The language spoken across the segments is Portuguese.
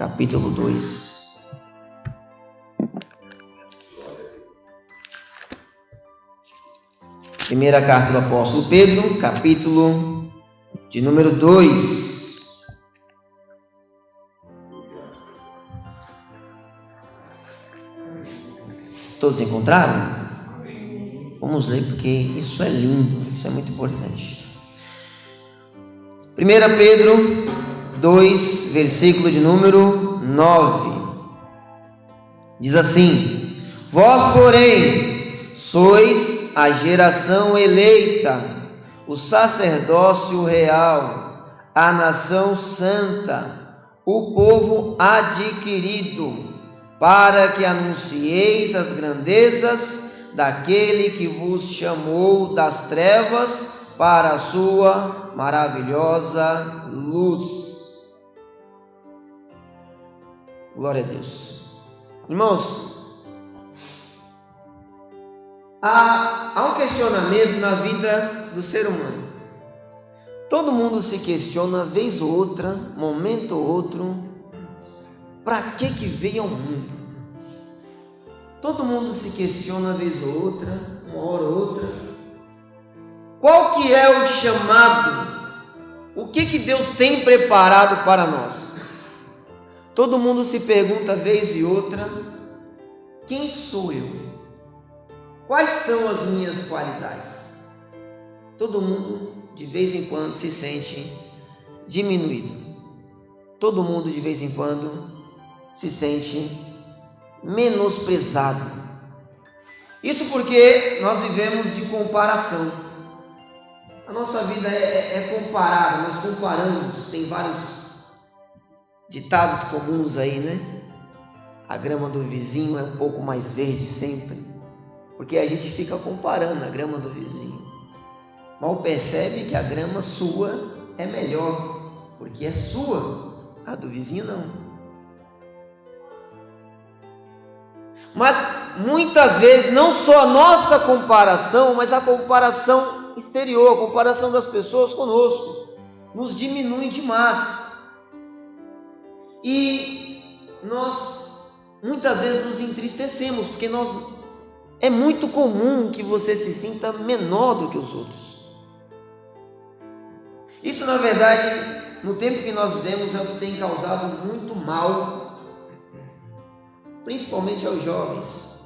capítulo 2. Primeira carta do apóstolo Pedro, capítulo de número 2. Todos encontraram? Vamos ler porque isso é lindo, isso é muito importante. 1 Pedro 2, versículo de número 9. Diz assim: Vós, porém, sois a geração eleita, o sacerdócio real, a nação santa, o povo adquirido, para que anuncieis as grandezas daquele que vos chamou das trevas para a sua maravilhosa luz. Glória a Deus. Irmãos, há um questionamento na vida do ser humano. Todo mundo se questiona, vez ou outra, momento ou outro, para que veio ao mundo? Todo mundo se questiona, vez ou outra, uma hora ou outra, qual que é o chamado? O que Deus tem preparado para nós? Todo mundo se pergunta, vez e outra, quem sou eu? Quais são as minhas qualidades? Todo mundo de vez em quando se sente diminuído. Todo mundo de vez em quando se sente menosprezado. Isso porque nós vivemos de comparação. A nossa vida é comparada, nós comparamos. Tem vários ditados comuns aí, né? A grama do vizinho é um pouco mais verde sempre. Porque a gente fica comparando a grama do vizinho. Mal percebe que a grama sua é melhor, porque é sua, a do vizinho não. Mas muitas vezes não só a nossa comparação, mas a comparação exterior, a comparação das pessoas conosco, nos diminui demais. E nós muitas vezes nos entristecemos, porque é muito comum que você se sinta menor do que os outros. Isso, na verdade, no tempo que nós vivemos, é o que tem causado muito mal, principalmente aos jovens.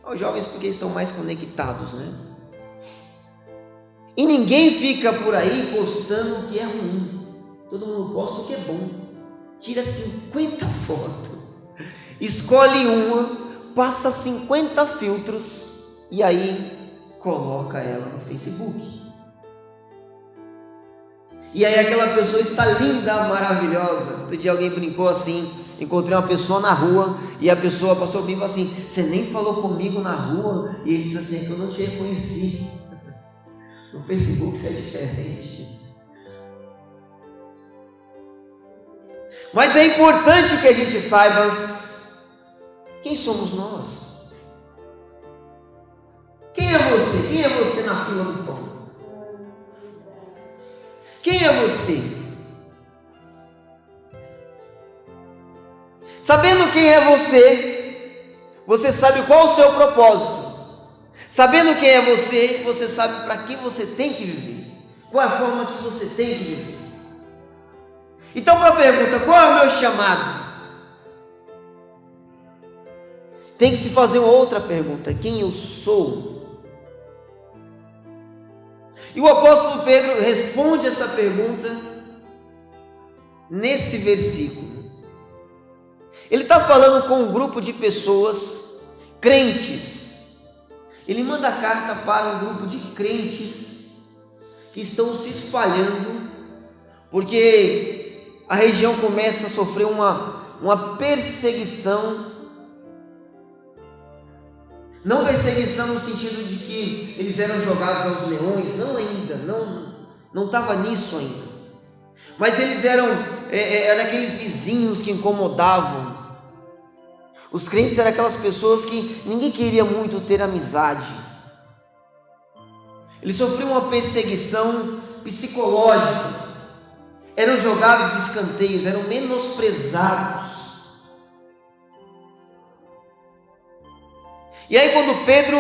Aos jovens porque estão mais conectados, né? E ninguém fica por aí postando o que é ruim. Todo mundo posta o que é bom. Tira 50 fotos, escolhe uma, passa 50 filtros e aí coloca ela no Facebook. E aí aquela pessoa está linda, maravilhosa. Outro dia alguém brincou assim, encontrei uma pessoa na rua e a pessoa passou por mim e falou assim: você nem falou comigo na rua? E ele disse assim: é que eu não te reconheci. No Facebook você é diferente. Mas é importante que a gente saiba quem somos nós. Quem é você? Quem é você na fila do pão? Quem é você? Sabendo quem é você, você sabe qual o seu propósito. Sabendo quem é você, você sabe para que você tem que viver. Qual é a forma que você tem que viver. Então, para a pergunta, qual é o meu chamado? Tem que se fazer uma outra pergunta: quem eu sou? E o apóstolo Pedro responde essa pergunta nesse versículo. Ele está falando com um grupo de pessoas crentes. Ele manda a carta para um grupo de crentes que estão se espalhando, porque a região começa a sofrer uma perseguição. Não perseguição no sentido de que eles eram jogados aos leões, não ainda, não estava nisso ainda. Mas eles eram aqueles vizinhos que incomodavam. Os crentes eram aquelas pessoas que ninguém queria muito ter amizade. Eles sofriam uma perseguição psicológica. Eram jogados de escanteios, eram menosprezados. E aí, quando Pedro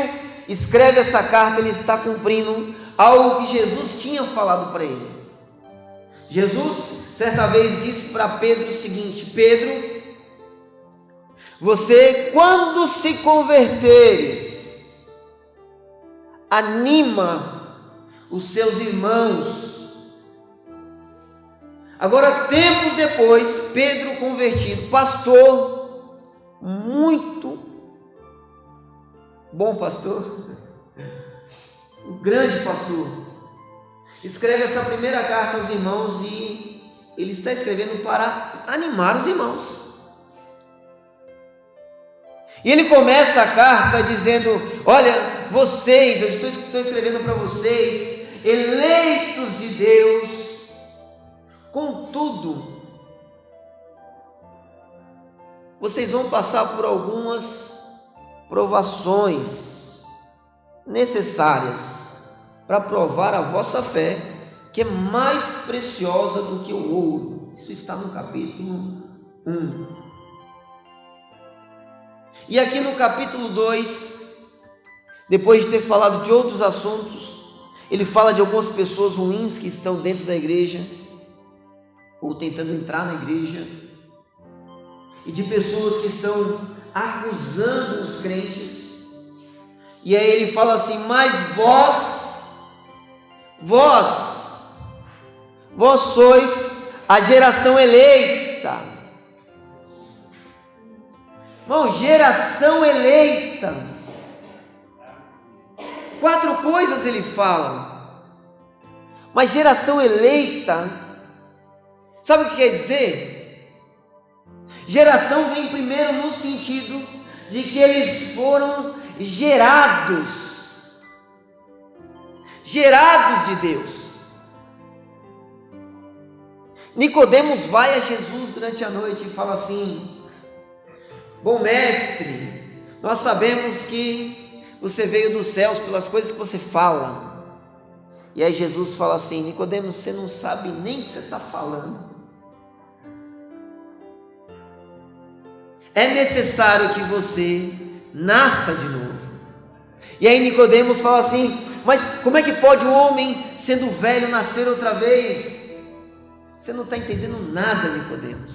escreve essa carta, ele está cumprindo algo que Jesus tinha falado para ele. Jesus, certa vez, disse para Pedro o seguinte: Pedro, você, quando se converteres, anima os seus irmãos. Agora, tempos depois, Pedro convertido, pastor, muito bom pastor, um grande pastor, escreve essa primeira carta aos irmãos e ele está escrevendo para animar os irmãos. E ele começa a carta dizendo: olha, vocês, eu estou escrevendo para vocês, eleitos de Deus, contudo, vocês vão passar por algumas provações necessárias para provar a vossa fé, que é mais preciosa do que o ouro. Isso está no capítulo 1. E aqui no capítulo 2, depois de ter falado de outros assuntos, ele fala de algumas pessoas ruins que estão dentro da igreja, ou tentando entrar na igreja, e de pessoas que estão acusando os crentes. E aí ele fala assim: mas vós sois a geração eleita. Irmão, geração eleita. 4 coisas ele fala. Mas geração eleita, sabe o que quer dizer? Geração vem primeiro no sentido de que eles foram gerados de Deus. Nicodemos vai a Jesus durante a noite e fala assim: bom mestre, nós sabemos que você veio dos céus pelas coisas que você fala. E aí Jesus fala assim: Nicodemos, você não sabe nem o que você está falando. É necessário que você nasça de novo. E aí Nicodemos fala assim: mas como é que pode o homem, sendo velho, nascer outra vez? Você não está entendendo nada, Nicodemos.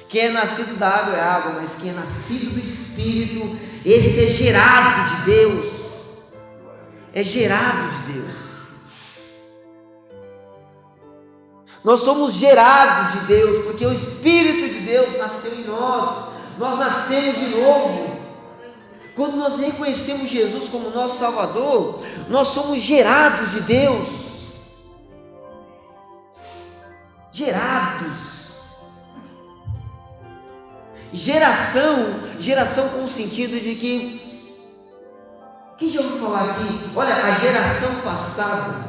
Quem é nascido da água é água, mas quem é nascido do Espírito, esse é gerado de Deus. É gerado de Deus. Nós somos gerados de Deus, porque o Espírito de Deus nasceu em nós. Nós nascemos de novo. Quando nós reconhecemos Jesus como nosso Salvador, nós somos gerados de Deus. Gerados. Geração com o sentido de que, quem já ouviu falar aqui? Olha, a geração passada,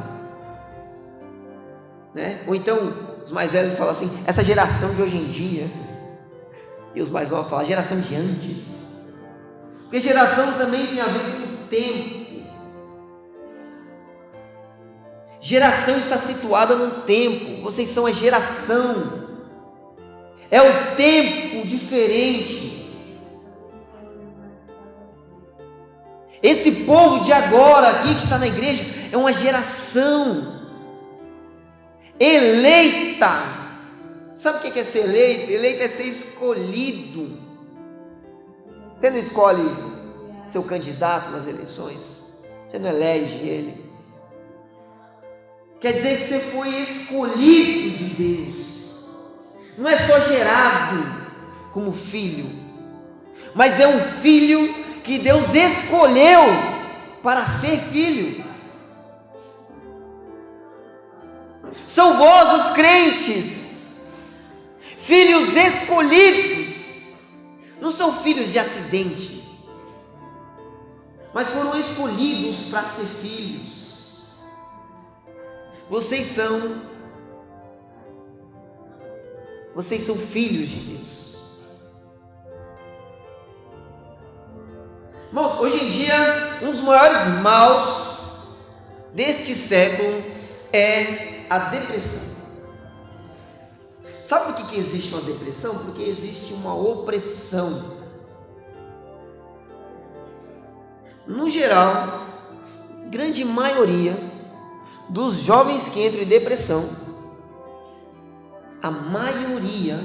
né? Ou então os mais velhos falam assim: essa geração de hoje em dia. E os mais novos falam: a geração de antes. Porque geração também tem a ver com o tempo. Geração está situada no tempo. Vocês são a geração. É um tempo diferente. Esse povo de agora aqui que está na igreja é uma geração eleita. Sabe o que é ser eleito? Eleito é ser escolhido. Você não escolhe seu candidato nas eleições, você não elege ele. Quer dizer que você foi escolhido de Deus. Não é só gerado como filho, mas é um filho que Deus escolheu para ser filho. São vós os crentes, filhos escolhidos. Não são filhos de acidente, mas foram escolhidos para ser filhos. Vocês são filhos de Deus. Irmãos, hoje em dia, um dos maiores maus deste século é a depressão. Sabe por que existe uma depressão? Porque existe uma opressão. no geral, grande maioria dos jovens que entram em depressão, a maioria,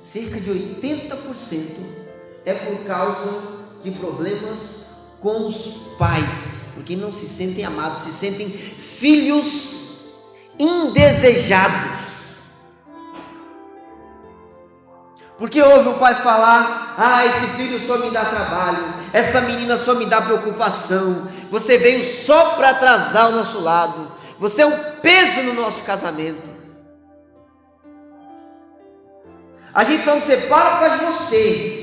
cerca de 80%, é por causa de problemas com os pais, porque não se sentem amados, se sentem filhos indesejados. Porque ouve o pai falar: esse filho só me dá trabalho, essa menina só me dá preocupação, você veio só para atrasar o nosso lado, você é um peso no nosso casamento. A gente só não separa por causa de você.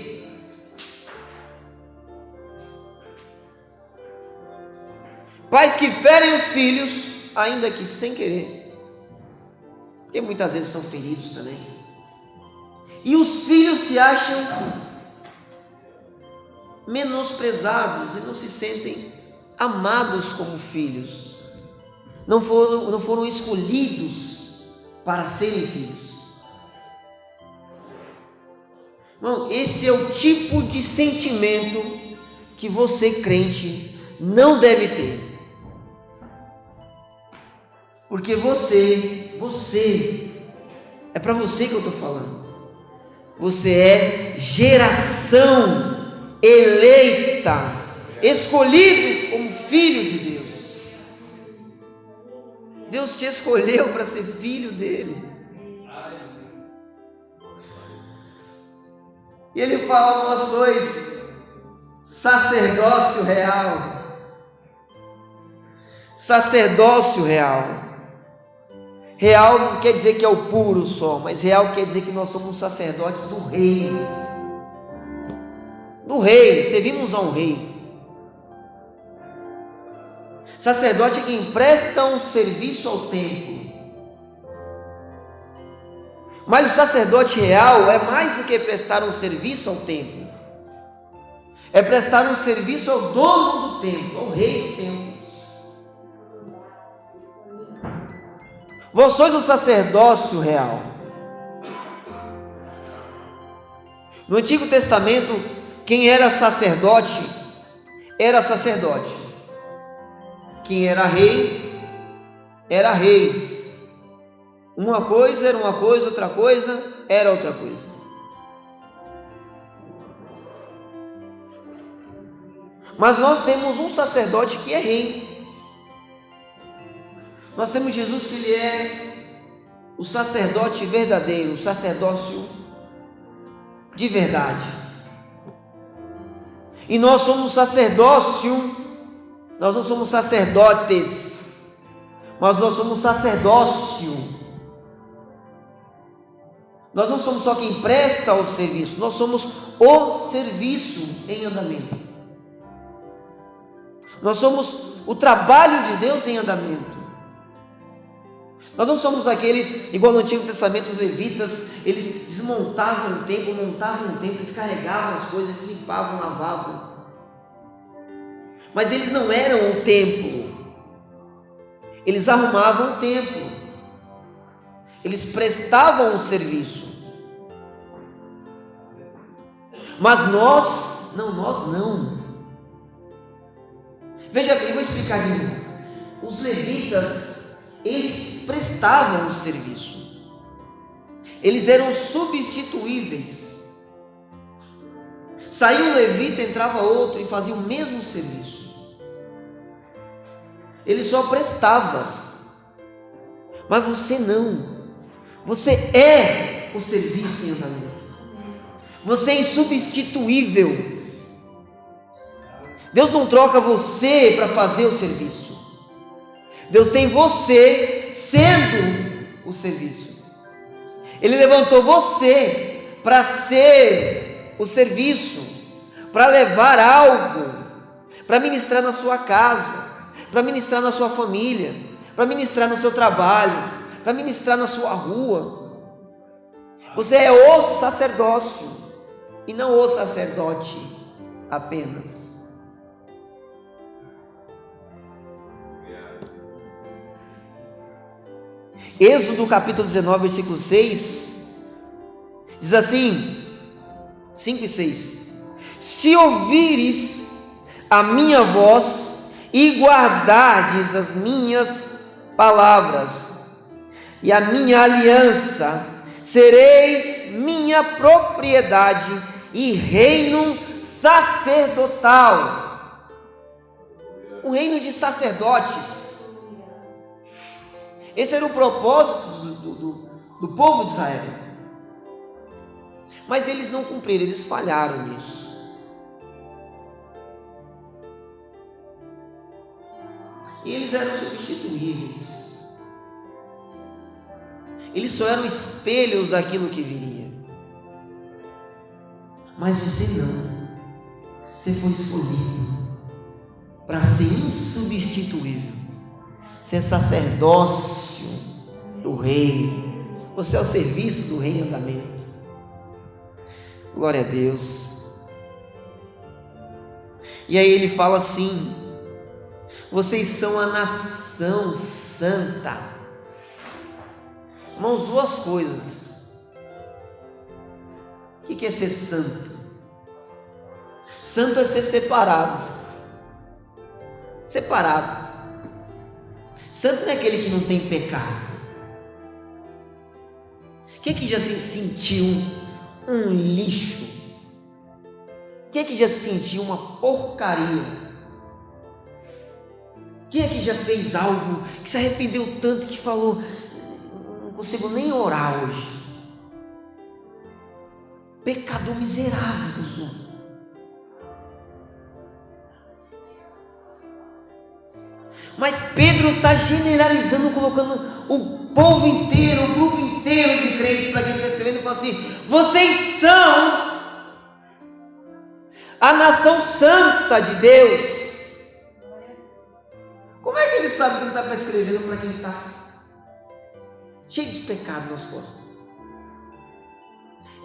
Pais que ferem os filhos, ainda que sem querer, porque muitas vezes são feridos também. E os filhos se acham menosprezados e não se sentem amados como filhos. Não foram escolhidos para serem filhos. Irmão, esse é o tipo de sentimento que você, crente, não deve ter. Porque você, é para você que eu estou falando. Você é geração eleita, escolhido como filho de Deus. Deus te escolheu para ser filho dele. E ele fala: vós sois sacerdócio real. Sacerdócio real. Real não quer dizer que é o puro só, mas real quer dizer que nós somos sacerdotes do rei. Do rei, servimos a um rei. Sacerdote é quem presta um serviço ao templo. Mas o sacerdote real é mais do que prestar um serviço ao templo. É prestar um serviço ao dono do templo, ao rei do templo. Vós sois o sacerdócio real. No Antigo Testamento, quem era sacerdote, era sacerdote. Quem era rei, era rei. Uma coisa era uma coisa, outra coisa era outra coisa. Mas nós temos um sacerdote que é rei. Nós temos Jesus, que ele é o sacerdote verdadeiro, o sacerdócio de verdade. E nós somos sacerdócio, nós não somos sacerdotes, mas nós somos sacerdócio. Nós não somos só quem presta o serviço, nós somos o serviço em andamento. Nós somos o trabalho de Deus em andamento. Nós não somos aqueles, igual no Antigo Testamento, os levitas, eles desmontavam o templo, montavam o templo, eles carregavam as coisas, limpavam, lavavam. Mas eles não eram o templo, eles arrumavam o templo, eles prestavam o serviço. Mas nós não. Veja bem, eu vou explicar de novo. Os levitas, eles prestavam o serviço, eles eram substituíveis. Saía um levita, entrava outro e fazia o mesmo serviço. Ele só prestava. Mas você não. Você é o serviço em andamento. Você é insubstituível. Deus não troca você para fazer o serviço. Deus tem você sendo o serviço. Ele levantou você para ser o serviço, para levar algo, para ministrar na sua casa, para ministrar na sua família, para ministrar no seu trabalho, para ministrar na sua rua. Você é o sacerdócio e não o sacerdote apenas. Êxodo capítulo 19, versículo 6, diz assim, 5 e 6: se ouvires a minha voz e guardardes as minhas palavras e a minha aliança, sereis minha propriedade e reino sacerdotal. Um reino de sacerdotes. Esse era o propósito do povo de Israel. Mas eles não cumpriram, eles falharam nisso. E eles eram substituíveis. Eles só eram espelhos daquilo que viria. Mas você não. Você foi escolhido para ser insubstituível. Ser sacerdócio do rei. Você é o serviço do rei em andamento. Glória a Deus. E aí ele fala assim: vocês são a nação santa. Irmãos, duas coisas. O que é ser santo? Santo é ser separado. Separado. Santo não é aquele que não tem pecado. Quem é que já se sentiu um lixo? Quem é que já se sentiu uma porcaria? Quem é que já fez algo que se arrependeu tanto que falou: não consigo nem orar hoje? Pecador miserável que eu sou. Mas Pedro está generalizando, colocando o povo inteiro, o grupo inteiro de crentes, para quem está escrevendo, e fala assim: vocês são a nação santa de Deus. Como é que ele sabe que ele está escrevendo para quem está cheio de pecado nas costas?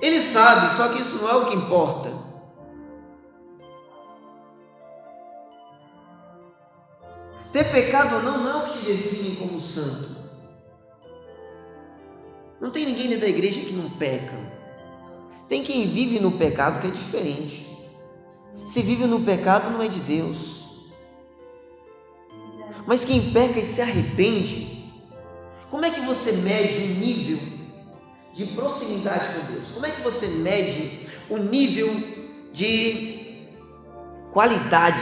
Ele sabe, só que isso não é o que importa. Ter pecado ou não, não é o que te define como santo. Não tem ninguém dentro da igreja que não peca. Tem quem vive no pecado, que é diferente. Se vive no pecado, não é de Deus. Mas quem peca e se arrepende, como é que você mede o nível de proximidade com Deus? Como é que você mede o nível de qualidade?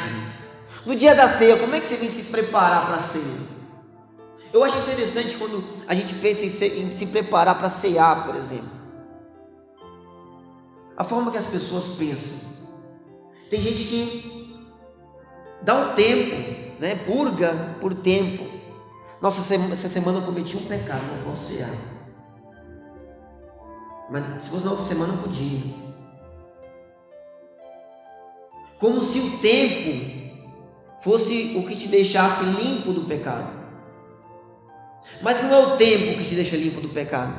No dia da ceia, como é que você vem se preparar para a ceia? Eu acho interessante quando a gente pensa em se preparar para cear, por exemplo. A forma que as pessoas pensam. Tem gente que dá um tempo, né? Purga por tempo. Nossa, essa semana eu cometi um pecado, não posso cear. Mas se fosse na outra semana eu podia. Como se o tempo fosse o que te deixasse limpo do pecado. Mas não é o tempo que te deixa limpo do pecado.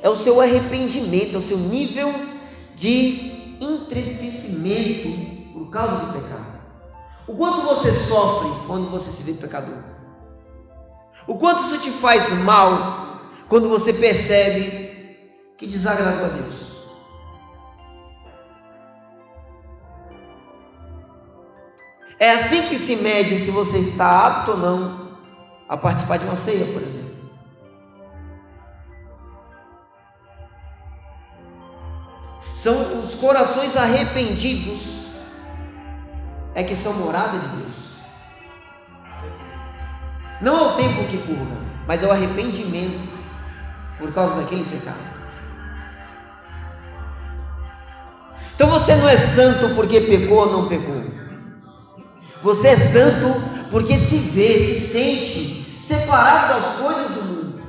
É o seu arrependimento, é o seu nível de entristecimento por causa do pecado. O quanto você sofre quando você se vê pecador? O quanto isso te faz mal quando você percebe que desagradou a Deus? É assim que se mede se você está apto ou não a participar de uma ceia, por exemplo. São os corações arrependidos é que são morada de Deus. Não é o tempo que purga, mas é o arrependimento por causa daquele pecado. Então você não é santo porque pecou ou não pecou. Você é santo porque se vê, se sente separado das coisas do mundo.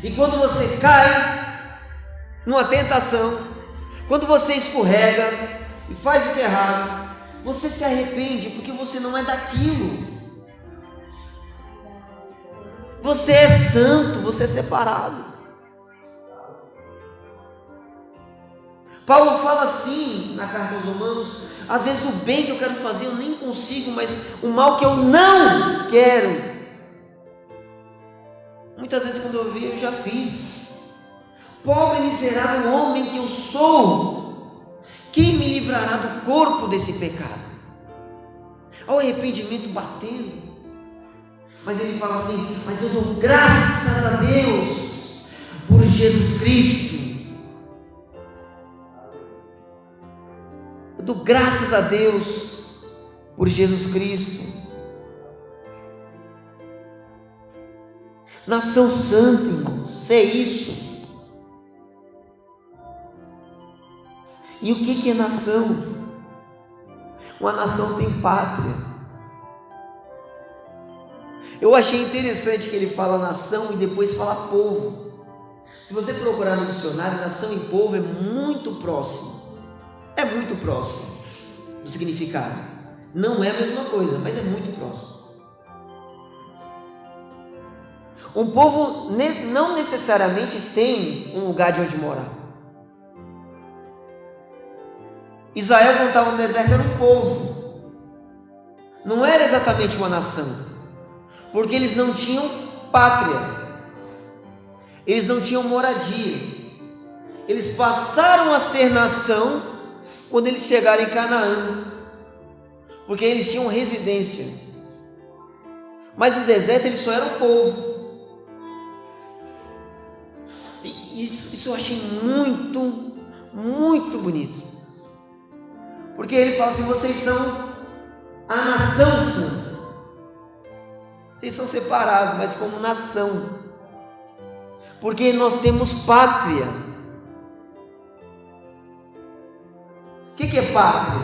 E quando você cai numa tentação, quando você escorrega e faz o que é errado, você se arrepende porque você não é daquilo. Você é santo, você é separado. Paulo fala assim na carta aos Romanos: às vezes o bem que eu quero fazer eu nem consigo, mas o mal que eu não quero, muitas vezes quando eu vi eu já fiz. Pobre miserável homem que eu sou, quem me livrará do corpo desse pecado? ao arrependimento batendo. Mas ele fala assim: mas eu dou graças a Deus por Jesus Cristo. Eu dou graças a Deus por Jesus Cristo. Nação santa, irmãos, é isso. E o que é nação? Uma nação tem pátria. Eu achei interessante que ele fala nação e depois fala povo. Se você procurar no dicionário, nação e povo é muito próximo. É muito próximo do significado. Não é a mesma coisa, mas é muito próximo. Um povo não necessariamente tem um lugar de onde morar. Israel, quando estava no deserto, era um povo. Não era exatamente uma nação, porque eles não tinham pátria, eles não tinham moradia. Eles passaram a ser nação quando eles chegaram em Canaã, porque eles tinham residência. Mas no deserto eles só eram povo. Isso eu achei muito, muito bonito. Porque ele fala assim: vocês são a nação santa. Vocês são separados, mas como nação. Porque nós temos pátria. O que é pátria?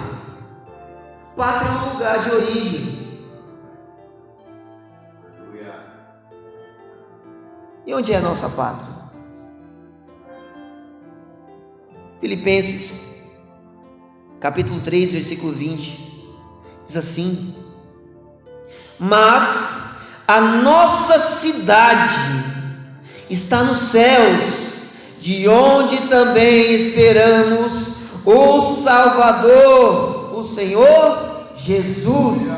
Pátria é um lugar de origem. E onde é a nossa pátria? Filipenses, capítulo 3, versículo 20, diz assim: mas a nossa cidade está nos céus, de onde também esperamos o Salvador, o Senhor Jesus.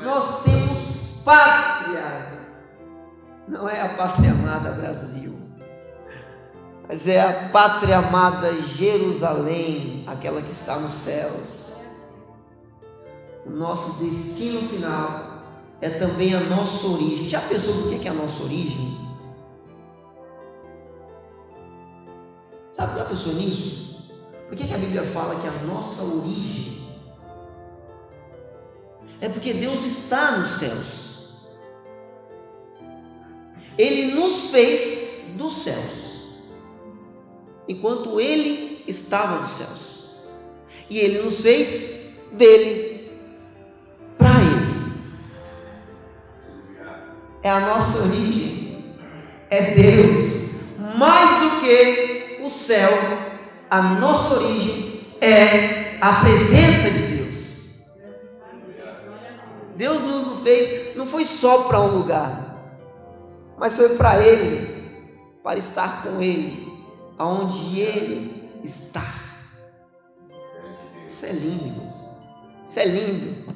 Nós temos pátria, não é a pátria amada Brasil, mas é a pátria amada Jerusalém, aquela que está nos céus. O nosso destino final é também a nossa origem. Já pensou por que é a nossa origem? Sabe, já pensou nisso? Por que a Bíblia fala que a nossa origem é porque Deus está nos céus. Ele nos fez dos céus enquanto Ele estava nos céus, e Ele nos fez dele, para Ele. É a nossa origem, é Deus. Mais do que o céu, a nossa origem é a presença de Deus. Deus nos fez, não foi só para um lugar, mas foi para Ele, para estar com Ele, aonde Ele está. Isso é lindo, irmãos. Isso é lindo.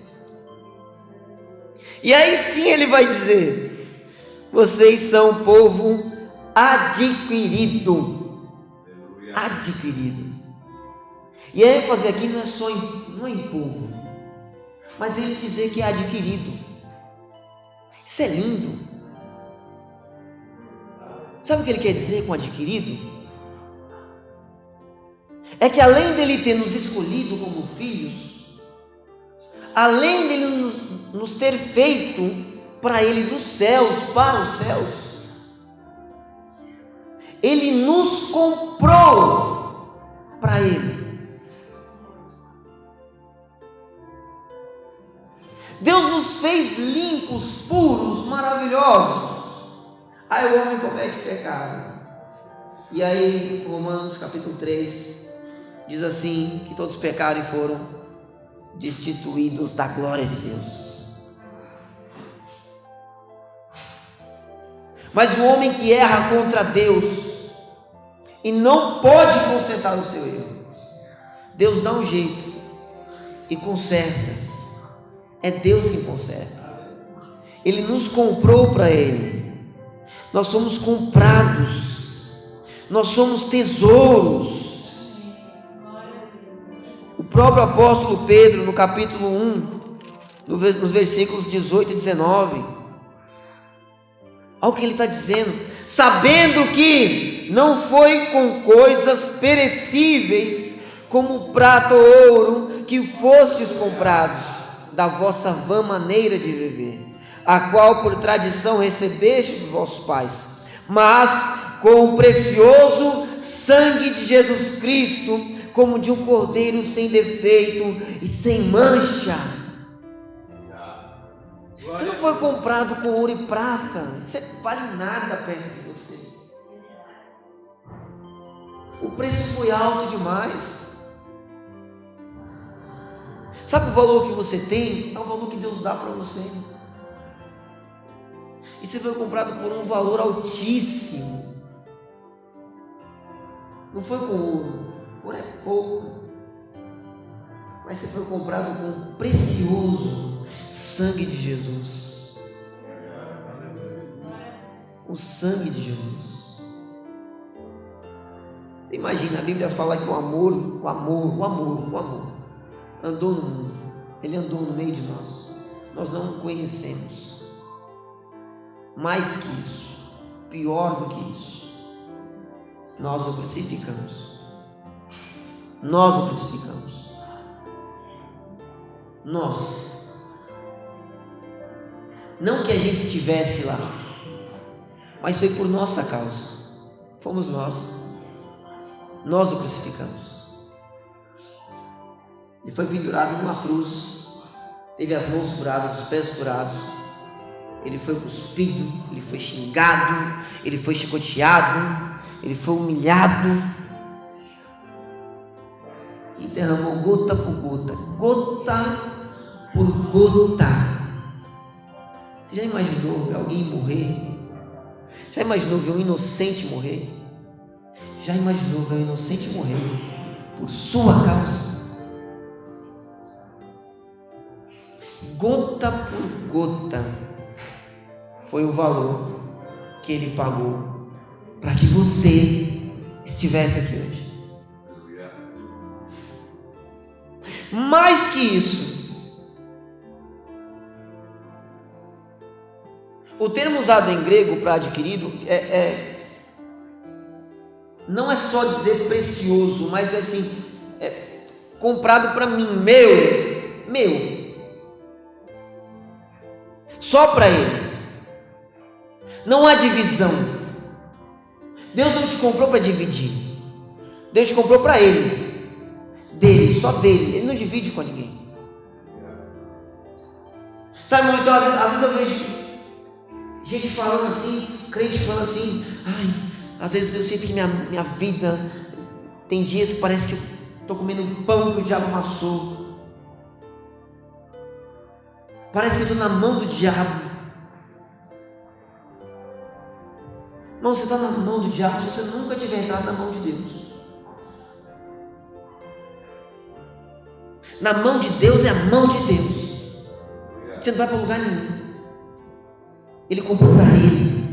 E aí sim Ele vai dizer: vocês são povo adquirido. Adquirido. E a ênfase aqui não é só não é em povo, mas Ele dizer que é adquirido. Isso é lindo. Sabe o que Ele quer dizer com adquirido? É que além dele ter nos escolhido como filhos, além dele nos ter feito para Ele dos céus, para os céus, Ele nos comprou para Ele. Deus nos fez limpos, puros, maravilhosos. Aí o homem comete pecado. E aí Romanos capítulo 3 diz assim, que todos pecaram e foram destituídos da glória de Deus. Mas o homem que erra contra Deus e não pode consertar o seu erro, Deus dá um jeito e conserta. É Deus quem conserta. Ele nos comprou para Ele. Nós somos comprados. Nós somos tesouros. O próprio apóstolo Pedro, no capítulo 1, nos versículos 18 e 19, olha o que ele está dizendo: sabendo que não foi com coisas perecíveis, como prata ou ouro, que fostes comprados da vossa vã maneira de viver, a qual por tradição recebeste dos vossos pais, mas com o precioso sangue de Jesus Cristo, como de um cordeiro sem defeito e sem mancha. Você não foi comprado com ouro e prata, isso vale nada perto de você. O preço foi alto demais. Sabe o valor que você tem? É o valor que Deus dá para você. E você foi comprado por um valor altíssimo. Não foi com ouro, ouro é pouco, mas você foi comprado com o precioso sangue de Jesus. O sangue de Jesus. Imagina, a Bíblia fala que o amor andou no mundo. Ele andou no meio de nós. Nós não o conhecemos. Mais que isso, pior do que isso, nós o crucificamos. Nós o crucificamos. Nós. Não que a gente estivesse lá, mas foi por nossa causa. Fomos nós. Nós o crucificamos. Ele foi pendurado numa cruz, teve as mãos furadas, os pés furados, ele foi cuspido, ele foi xingado, ele foi chicoteado, ele foi humilhado, e derramou gota por gota, gota por gota. Você já imaginou ver alguém morrer? Já imaginou ver um inocente morrer? Já imaginou ver um inocente morrer por sua causa? Gota por gota foi o valor que ele pagou para que você estivesse aqui hoje. Mais que isso, o termo usado em grego para adquirido não é só dizer precioso, mas é assim, comprado para mim, meu. Só para ele. Não há divisão. Deus não te comprou para dividir. Deus te comprou para ele. Dele, só dele. Ele não divide com ninguém. Sabe, irmão, então às vezes eu vejo gente falando assim, crente falando assim, às vezes eu sinto que minha vida tem dias que parece que eu estou comendo pão que o diabo amassou. Parece que eu estou na mão do diabo. Não, você está na mão do diabo se você nunca tiver entrado na mão de Deus. Na mão de Deus é a mão de Deus. Você não vai para lugar nenhum. Ele comprou para ele.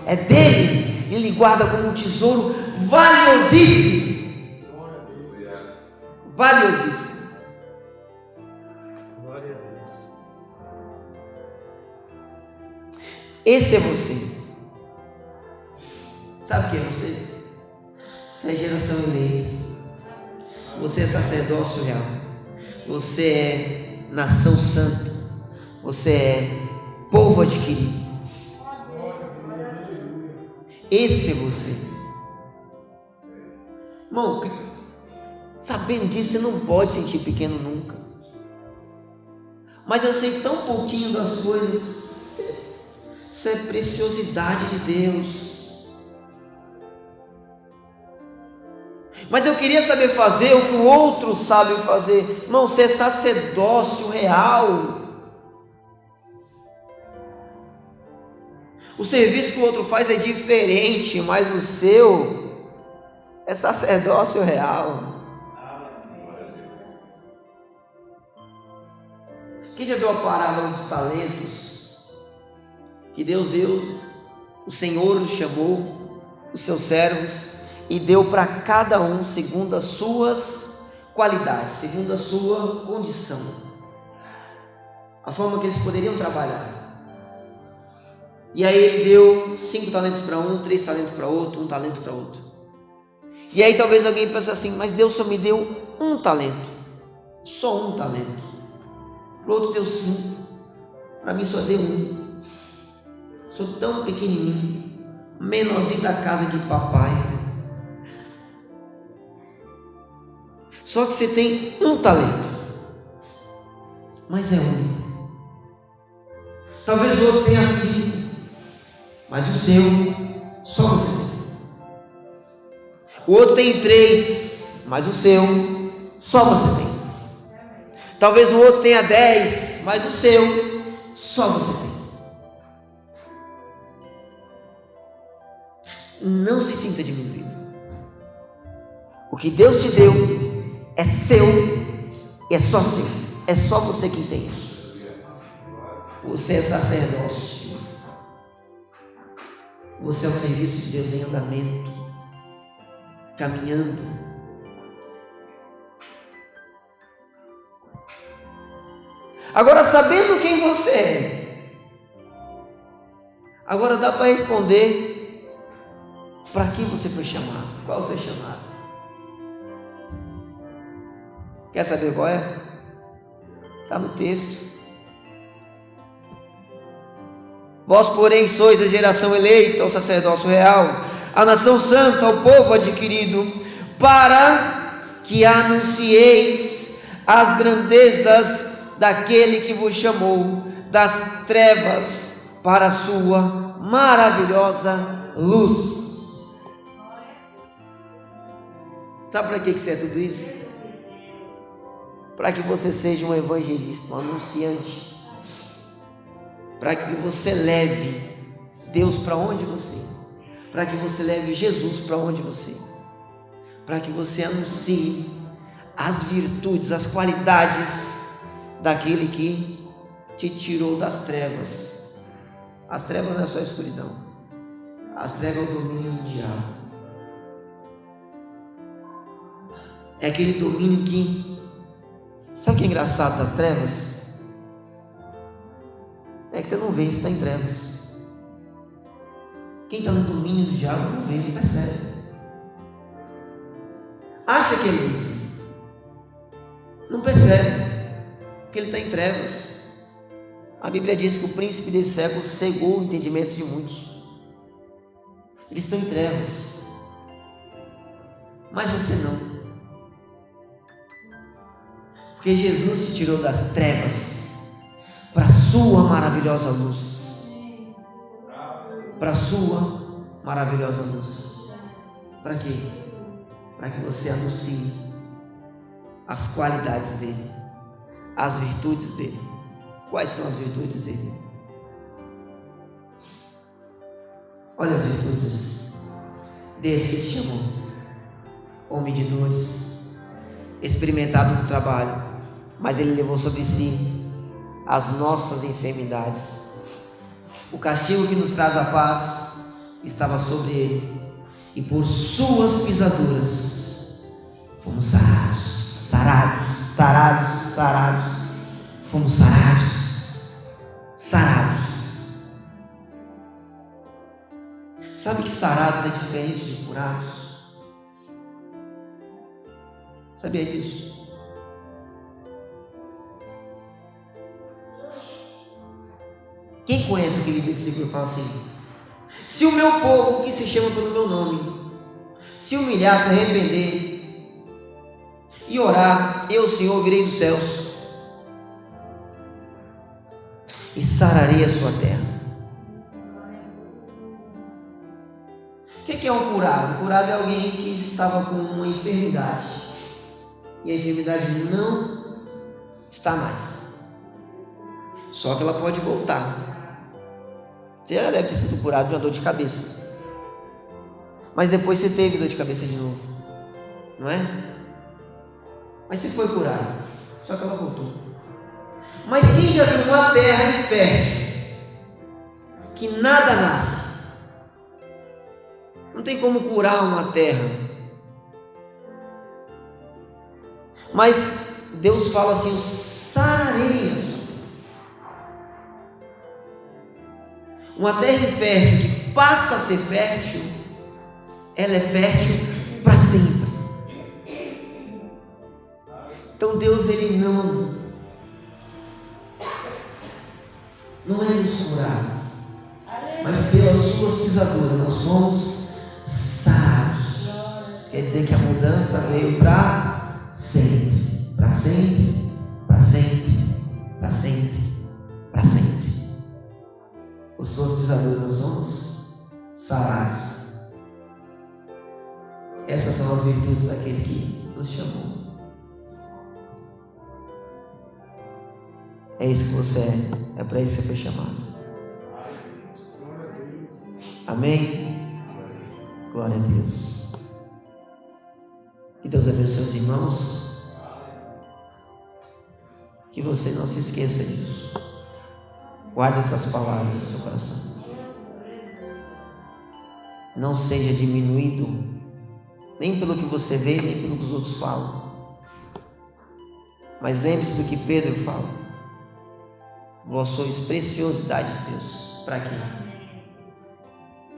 É dele. Ele guarda como um tesouro valiosíssimo. Valiosíssimo. Esse é você. Sabe o que é você? Você é geração eleita. Você é sacerdócio real. Você é nação santa. Você é povo adquirido. Esse é você. Irmão, sabendo disso, você não pode sentir pequeno nunca. Mas eu sei tão pouquinho das coisas. Isso é preciosidade de Deus. Mas eu queria saber fazer o que o outro sabe fazer. Irmão, você é sacerdócio real. O serviço que o outro faz é diferente, mas o seu é sacerdócio real. Quem já viu a parábola dos talentos? Que Deus deu, o Senhor chamou os seus servos e deu para cada um segundo as suas qualidades, segundo a sua condição, a forma que eles poderiam trabalhar. E aí ele deu 5 talentos para um, 3 talentos para outro, 1 talento para outro. E aí talvez alguém pense assim, mas Deus só me deu 1 talento, só 1 talento. Para o outro deu 5, para mim só deu 1. Sou tão pequenininho, menorzinho da casa de papai. Só que você tem 1 talento, mas é único. Talvez o outro tenha 5, mas o seu só você tem. O outro tem 3, mas o seu só você tem. Talvez o outro tenha 10, mas o seu só você tem. Não se sinta diminuído. O que Deus te deu é seu e é só seu. É só você quem tem isso. Você é sacerdócio. Você é o serviço de Deus em andamento, caminhando. Agora, sabendo quem você é, agora dá para responder para quem você foi chamado. Qual você é chamado? Quer saber qual é? Está no texto. Vós, porém, sois a geração eleita, o sacerdócio real, a nação santa, o povo adquirido, para que anuncieis as grandezas daquele que vos chamou das trevas para a sua maravilhosa luz. Sabe para que serve tudo isso? Para que você seja um evangelista, um anunciante, para que você leve Deus para onde você, para que você leve Jesus para onde você, para que você anuncie as virtudes, as qualidades daquele que te tirou das trevas. As trevas não é só a escuridão, as trevas é o domínio do diabo, é aquele domínio que, sabe o que é engraçado das trevas? É que você não vê, você está em trevas. Quem está no domínio do diabo não vê, não percebe. Acha que é livre, não percebe, porque ele está em trevas. A Bíblia diz que o príncipe desse século cegou o entendimento de muitos. Eles estão em trevas, mas você não, porque Jesus te tirou das trevas para a sua maravilhosa luz. Para a sua maravilhosa luz. Para quê? Para que você anuncie as qualidades dele, as virtudes dele. Quais são as virtudes dele? Olha as virtudes desse que te chamou: homem de dores, experimentado no trabalho, mas ele levou sobre si as nossas enfermidades. O castigo que nos traz a paz estava sobre ele, e por suas pisaduras fomos sarados, sarados, sarados, sarados. Fomos sarados, sarados. Sabe que sarados é diferente de curados? Sabia disso? Quem conhece aquele versículo que fala assim: se o meu povo, que se chama pelo meu nome, se humilhar, se arrepender e orar, eu, Senhor, ouvirei dos céus e sararei a sua terra. O que é um curado? Um curado é alguém que estava com uma enfermidade e a enfermidade não está mais, só que ela pode voltar. Você já deve ter sido curado de uma dor de cabeça, mas depois você teve dor de cabeça de novo, não é? Mas você foi curado, só que ela voltou. Mas quem já viu uma terra infértil, que nada nasce, Não tem como curar uma terra. Mas Deus fala assim: eu sararei a sua terra. Uma terra infértil que passa a ser fértil, ela é fértil para sempre. Então Deus, Ele não é nos curar, mas pelas suas pisaduras nós somos sarados. Quer dizer que a mudança veio para sempre, para sempre, para sempre, para sempre, para sempre. Por suas pisaduras nós somos sarados. Essas são as virtudes daquele que nos chamou. É isso que você é para isso que você foi chamado. Amém? Glória a Deus. Que Deus abençoe os irmãos. Que você não se esqueça disso. Guarde essas palavras no seu coração. Não seja diminuído, nem pelo que você vê, nem pelo que os outros falam. Mas lembre-se do que Pedro fala. Vós sois preciosidade de Deus. Para quê?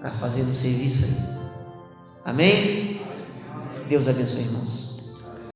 Para fazer um serviço aí. Amém? Deus abençoe, irmãos.